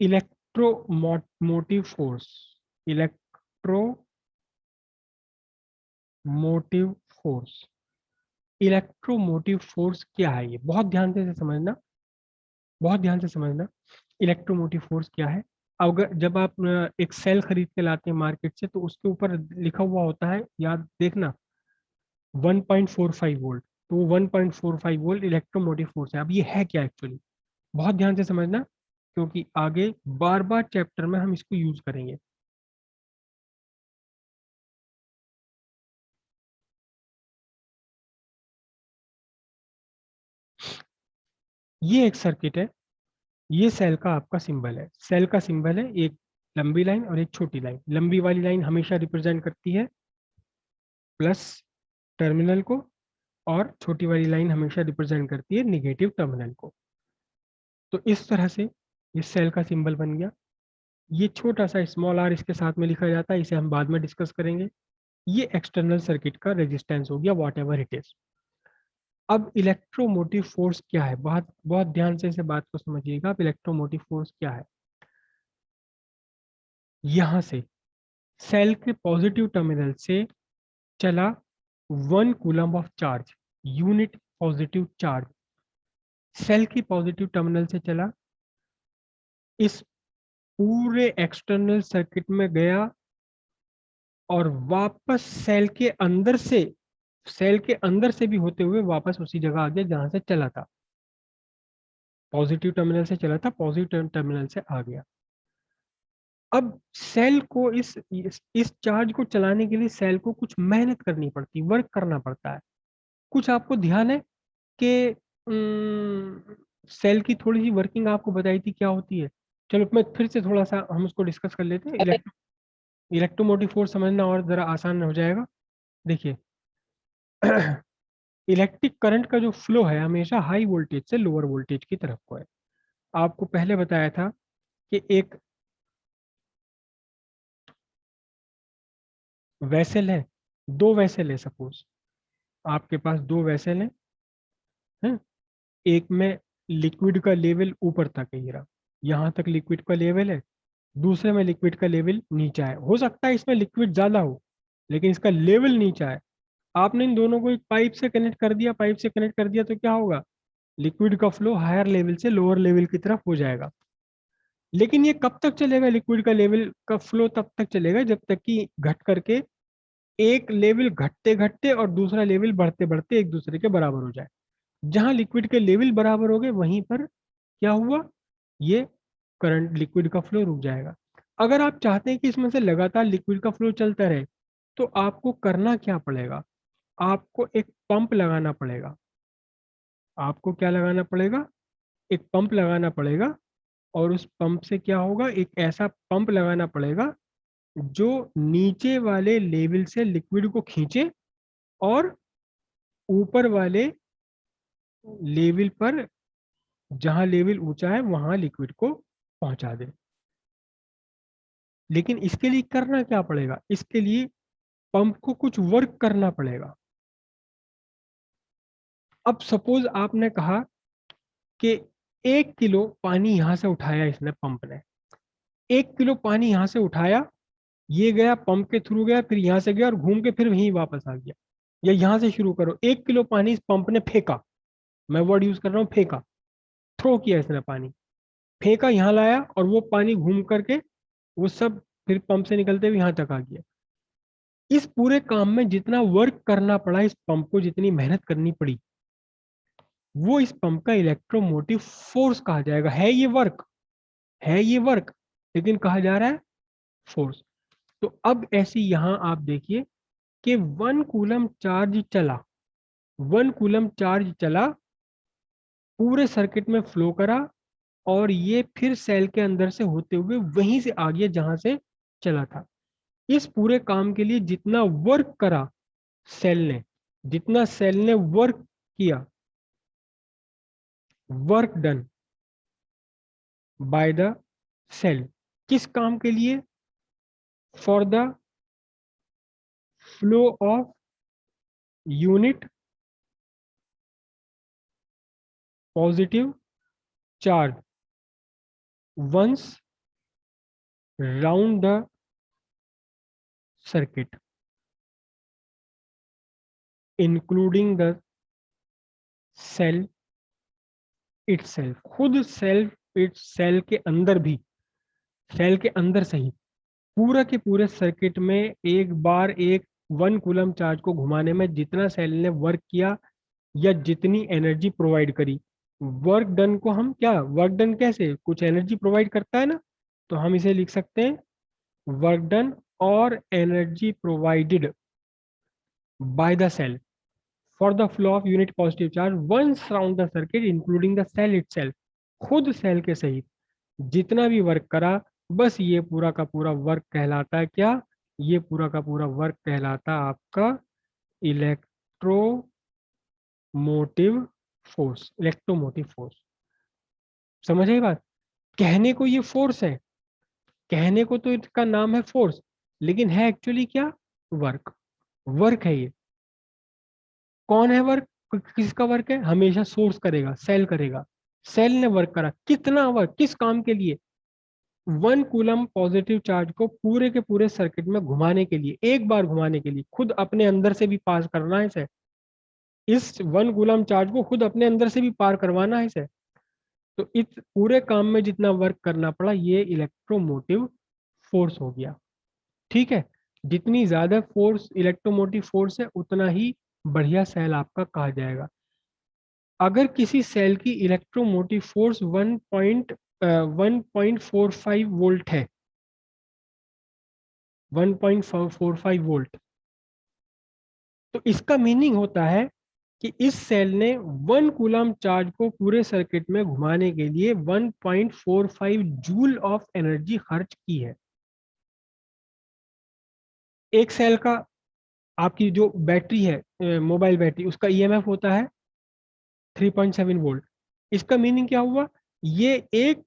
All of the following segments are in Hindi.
Electromotive force, electromotive force, electromotive force क्या है? ये बहुत ध्यान से समझना, बहुत ध्यान से समझना। इलेक्ट्रोमोटिव फोर्स क्या है? अगर जब आप एक सेल खरीद के लाते हैं मार्केट से, तो उसके ऊपर लिखा हुआ होता है, याद देखना, 1.45 वोल्ट। तो वो 1.45 वोल्ट इलेक्ट्रोमोटिव फोर्स है। अब ये है क्या एक्चुअली? बहुत ध्यान से समझना, क्योंकि आगे बार बार चैप्टर में हम इसको यूज करेंगे। ये एक सर्किट है, ये सेल का आपका सिंबल है। सेल का सिंबल है एक लंबी लाइन और एक छोटी लाइन। लंबी वाली लाइन हमेशा रिप्रेजेंट करती है प्लस टर्मिनल को, और छोटी वाली लाइन हमेशा रिप्रेजेंट करती है निगेटिव टर्मिनल को। तो इस तरह से ये सेल का सिंबल बन गया। ये छोटा सा स्मॉल आर इसके साथ में लिखा जाता है, इसे हम बाद में डिस्कस करेंगे। ये एक्सटर्नल सर्किट का रेजिस्टेंस हो गया, वॉट एवर इट इज। अब इलेक्ट्रोमोटिव फोर्स क्या है? बहुत बहुत ध्यान से इसे बात को समझिएगा। अब इलेक्ट्रोमोटिव फोर्स क्या है? यहां से सेल के पॉजिटिव टर्मिनल से चला 1 coulomb of charge, unit positive charge, cell की पॉजिटिव टर्मिनल से चला, इस पूरे एक्सटर्नल सर्किट में गया, और वापस सेल के अंदर से भी होते हुए वापस उसी जगह आ गया जहां से चला था। पॉजिटिव टर्मिनल से चला था, पॉजिटिव टर्मिनल से आ गया। अब सेल को इस चार्ज को चलाने के लिए सेल को कुछ मेहनत करनी पड़ती, वर्क करना पड़ता है। कुछ आपको ध्यान है कि सेल की थोड़ी सी वर्किंग आपको बताई थी क्या होती है? चलो मैं फिर से थोड़ा सा हम उसको डिस्कस कर लेते हैं। इलेक्ट्रोमोटिव फोर्स समझना और जरा आसान हो जाएगा। देखिए, इलेक्ट्रिक करंट का जो फ्लो है हमेशा हाई वोल्टेज से लोअर वोल्टेज की तरफ को है। आपको पहले बताया था कि एक वेसल है, दो वेसल है, सपोज आपके पास दो वेसल हैं। एक में लिक्विड का लेवल ऊपर तक है, ये रहा, यहाँ तक लिक्विड का लेवल है। दूसरे में लिक्विड का लेवल नीचा है। हो सकता है इसमें लिक्विड ज्यादा हो, लेकिन इसका लेवल नीचा है। आपने इन दोनों को एक पाइप से कनेक्ट कर दिया, पाइप से कनेक्ट कर दिया तो क्या होगा? लिक्विड का फ्लो हायर लेवल से लोअर लेवल की तरफ हो जाएगा। लेकिन ये कब तक चलेगा? लिक्विड का लेवल का फ्लो तब तक चलेगा जब तक कि घट करके एक लेवल घटते घटते और दूसरा लेवल बढ़ते बढ़ते एक दूसरे के बराबर हो जाए। जहां लिक्विड के लेवल बराबर हो गए, वहीं पर क्या हुआ? ये करंट, लिक्विड का फ्लो रुक जाएगा। अगर आप चाहते हैं कि इसमें से लगातार लिक्विड का फ्लो चलता रहे, तो आपको करना क्या पड़ेगा? आपको एक पंप लगाना पड़ेगा। आपको क्या लगाना पड़ेगा? एक पंप लगाना पड़ेगा। और उस पंप से क्या होगा? एक ऐसा पंप लगाना पड़ेगा जो नीचे वाले लेवल से लिक्विड को खींचे और ऊपर वाले लेवल पर, जहां लेवल ऊंचा है, वहां लिक्विड को पहुंचा दे। लेकिन इसके लिए करना क्या पड़ेगा? इसके लिए पंप को कुछ वर्क करना पड़ेगा। अब सपोज आपने कहा कि 1 किलो पानी यहां से उठाया इसने, पंप ने 1 किलो पानी यहां से उठाया, ये गया पंप के थ्रू गया, फिर यहां से गया और घूम के फिर वहीं वापस आ गया। या यहां से शुरू करो, 1 किलो पानी इस पंप ने फेंका, मैं वर्ड यूज कर रहा हूं फेंका, थ्रो किया इसने पानी, फेंका यहां लाया, और वो पानी घूम करके वो सब फिर पंप से निकलते हुए यहां तक आ गया। इस पूरे काम में जितना वर्क करना पड़ा इस पंप को, जितनी मेहनत करनी पड़ी, वो इस पंप का इलेक्ट्रोमोटिव फोर्स कहा जाएगा। है ये वर्क, है ये वर्क, लेकिन कहा जा रहा है फोर्स। तो अब ऐसे यहां आप देखिए कि 1 कूलम चार्ज चला, 1 कूलम चार्ज चला, पूरे सर्किट में फ्लो करा, और ये फिर सेल के अंदर से होते हुए वहीं से आ गया जहां से चला था। इस पूरे काम के लिए जितना वर्क करा सेल ने, जितना सेल ने वर्क किया, work done by the cell, किस काम के लिए? For the flow of unit positive charge once round the circuit including the cell itself, खुद सेल के अंदर भी, सेल के अंदर से ही पूरा के पूरे सर्किट में एक बार एक 1 कूलम चार्ज को घुमाने में जितना सेल ने वर्क किया या जितनी एनर्जी प्रोवाइड करी, वर्क डन को हम क्या, वर्क डन कैसे, कुछ एनर्जी प्रोवाइड करता है ना, तो हम इसे लिख सकते हैं वर्क डन और energy provided by the cell for the flow of unit positive charge once around the circuit including the cell itself, खुद सेल के सहित जितना भी वर्क करा, बस ये पूरा का पूरा वर्क कहलाता है क्या, ये पूरा का पूरा वर्क कहलाता है आपका इलेक्ट्रोमोटिव फोर्स। समझ आई बात? कहने को ये फोर्स है, कहने को तो इसका नाम है फोर्स, लेकिन है एक्चुअली क्या, वर्क। वर्क है ये। कौन है वर्क, किसका वर्क है, हमेशा सोर्स करेगा, सेल करेगा। सेल ने वर्क करा, कितना वर्क, किस काम के लिए, 1 कूलम पॉजिटिव चार्ज को पूरे के पूरे सर्किट में घुमाने के लिए, एक बार घुमाने के लिए, खुद अपने अंदर से भी पास करना है इसे, इस 1 कूलम चार्ज को खुद अपने अंदर से भी पार करवाना है इसे। तो इस पूरे काम में जितना वर्क करना पड़ा, ये इलेक्ट्रोमोटिव फोर्स हो गया। ठीक है, जितनी ज्यादा फोर्स, इलेक्ट्रोमोटिव फोर्स है, उतना ही बढ़िया सेल आपका कहा जाएगा। अगर किसी सेल की इलेक्ट्रोमोटिव फोर्स 1.45 वोल्ट है, 1.45 वोल्ट, तो इसका मीनिंग होता है कि इस सेल ने 1 कूलम चार्ज को पूरे सर्किट में घुमाने के लिए 1.45 जूल ऑफ एनर्जी खर्च की है। एक सेल का, आपकी जो बैटरी है मोबाइल बैटरी, उसका ईएमएफ होता है 3.7 वोल्ट। इसका मीनिंग क्या हुआ, ये एक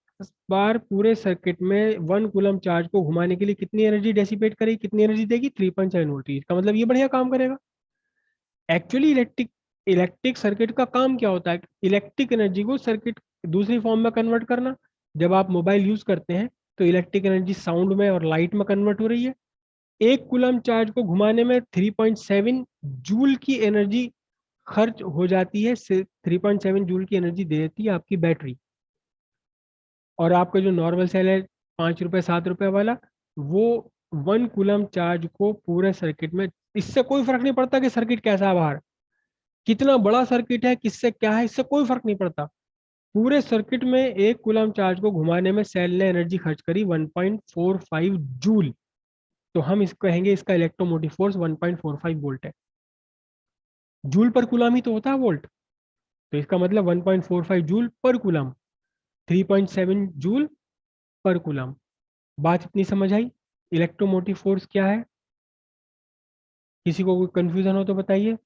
बार पूरे सर्किट में 1 कूलम चार्ज को घुमाने के लिए कितनी एनर्जी डेसिपेट करेगी, कितनी एनर्जी देगी, 3.7 वोल्ट। इसका मतलब ये बढ़िया काम करेगा। एक्चुअली इलेक्ट्रिक सर्किट का काम क्या होता है, इलेक्ट्रिक एनर्जी को सर्किट दूसरी फॉर्म में कन्वर्ट करना। जब आप मोबाइल यूज करते हैं तो इलेक्ट्रिक एनर्जी साउंड में और लाइट में कन्वर्ट हो रही है। 1 कूलम चार्ज को घुमाने में 3.7 जूल की एनर्जी खर्च हो जाती है, 3.7 जूल की एनर्जी दे देती है आपकी बैटरी। और आपका जो नॉर्मल सेल है 5 रुपए 7 रुपए वाला, वो 1 कूलम चार्ज को पूरे सर्किट में, इससे कोई फर्क नहीं पड़ता कि सर्किट कैसा है बाहर, कितना बड़ा सर्किट है, किससे क्या है, इससे कोई फर्क नहीं पड़ता। पूरे सर्किट में 1 कूलम चार्ज को घुमाने में सेल ने एनर्जी खर्च करी 1.45 जूल। तो हम इसको कहेंगे इसका इलेक्ट्रोमोटिव फोर्स 1.45 वोल्ट है। जूल पर कूलम ही तो होता है वोल्ट, तो इसका मतलब 1.45 जूल पर कूलम, 3.7 जूल पर कूलम। बात इतनी समझ आई? इलेक्ट्रोमोटिव फोर्स क्या है? किसी को कोई कंफ्यूजन हो तो बताइए।